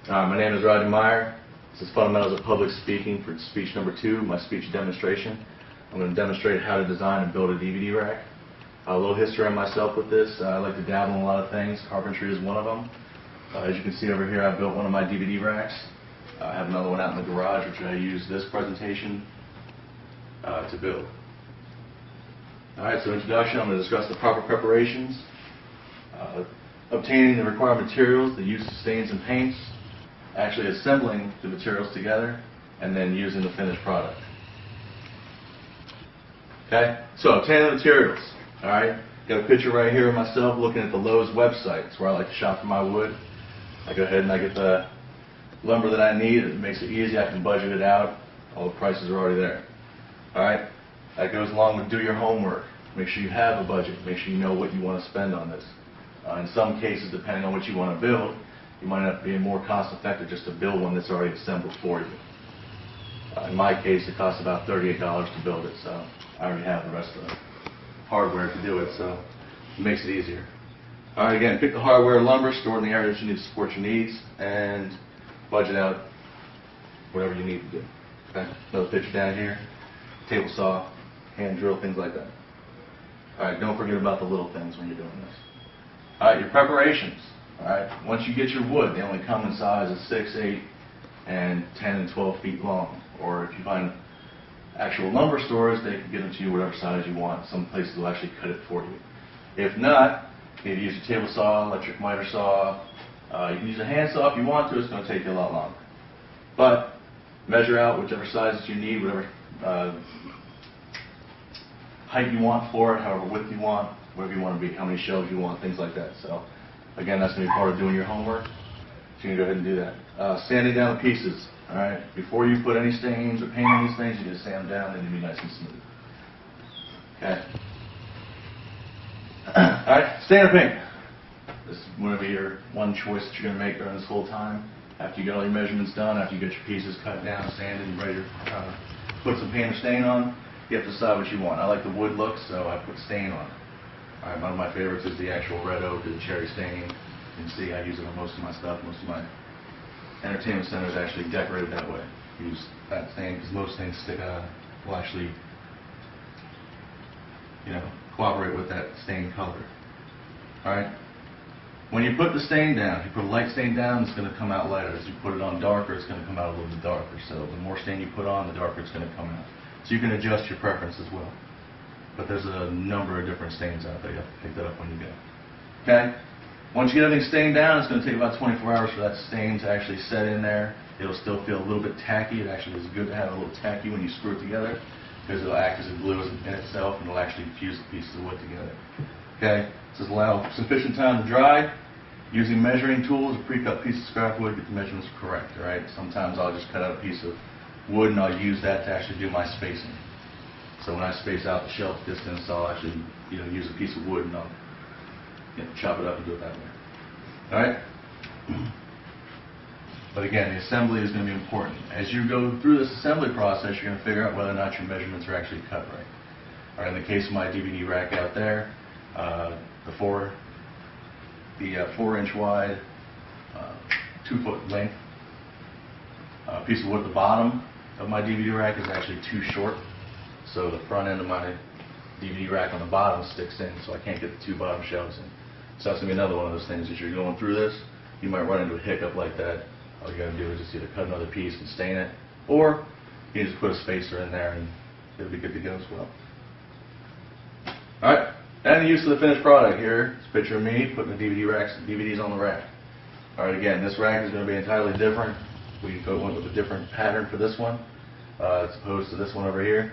My name is Roger Meyer. This is Fundamentals of Public Speaking for speech number 2, my speech demonstration. I'm going to demonstrate how to design and build a DVD rack. A little history on myself with this. I like to dabble in a lot of things. Carpentry is one of them. As you can see over here, I built one of my DVD racks. I have another one out in the garage, which I use this presentation to build. Alright, so introduction, I'm going to discuss the proper preparations, obtaining the required materials, the use of stains and paints, actually assembling the materials together, and then using the finished product. Okay, so obtaining the materials. Alright, got a picture right here of myself looking at the Lowe's website. It's where I like to shop for my wood. I go ahead and I get the lumber that I need. It makes it easy. I can budget it out. All the prices are already there. Alright, that goes along with do your homework. Make sure you have a budget. Make sure you know what you want to spend on this. In some cases, depending on what you want to build, you might end up being more cost effective just to build one that's already assembled for you. In my case, it costs about $38 to build it, so I already have the rest of the hardware to do it, so it makes it easier. Alright, again, pick the hardware, lumber, store it in the area that you need to support your needs, and budget out whatever you need to do. Okay? Another picture down here, table saw, hand drill, things like that. Alright, don't forget about the little things when you're doing this. Alright, your preparations. Alright, once you get your wood, they only come in sizes 6, 8, and 10 and 12 feet long. Or if you find actual lumber stores, they can get them to you whatever size you want. Some places will actually cut it for you. If not, you can use a table saw, electric miter saw. You can use a hand saw if you want to. It's going to take you a lot longer. But measure out whichever sizes you need, whatever height you want for it, however width you want, whatever you want to be, how many shelves you want, things like that. So again, that's going to be part of doing your homework. So you can go ahead and do that. Sanding down the pieces. All right. Before you put any stains or paint on these things, you just sand them down and they'll be nice and smooth. Okay. All right. Stain or paint. This is going to be your one choice that you're going to make during this whole time. After you get all your measurements done, after you get your pieces cut down, sanded, and ready to put some paint or stain on, you have to decide what you want. I like the wood look, so I put stain on it. All right, one of my favorites is the actual red oak or the cherry stain. You can see I use it on most of my stuff. Most of my entertainment centers actually decorated that way. Use that stain because most things will actually, cooperate with that stain color. All right. When you put the stain down, if you put a light stain down, it's going to come out lighter. As you put it on darker, it's going to come out a little bit darker. So the more stain you put on, the darker it's going to come out. So you can adjust your preference as well. But there's a number of different stains out there. You have to pick that up when you go. Okay? Once you get everything stained down, it's going to take about 24 hours for that stain to actually set in there. It'll still feel a little bit tacky. It actually is good to have a little tacky when you screw it together because it'll act as a glue in itself and it'll actually fuse the pieces of wood together. Okay? This will allow sufficient time to dry. Using measuring tools, a pre-cut piece of scrap wood, get the measurements correct. All right? Sometimes I'll just cut out a piece of wood and I'll use that to actually do my spacing. So when I space out the shelf distance, I'll actually use a piece of wood and I'll chop it up and do it that way. All right? But again, the assembly is going to be important. As you go through this assembly process, you're going to figure out whether or not your measurements are actually cut right. All right, in the case of my DVD rack out there, the 4-inch wide, 2-foot length piece of wood at the bottom of my DVD rack is actually too short. So the front end of my DVD rack on the bottom sticks in, so I can't get the 2 bottom shelves in. So that's going to be another one of those things. As you're going through this, you might run into a hiccup like that. All you got to do is just either cut another piece and stain it, or you can just put a spacer in there and it'll be good to go as well. Alright, and the use of the finished product here. It's a picture of me putting the DVDs on the rack. Alright, again, this rack is going to be entirely different. We went with a different pattern for this one as opposed to this one over here.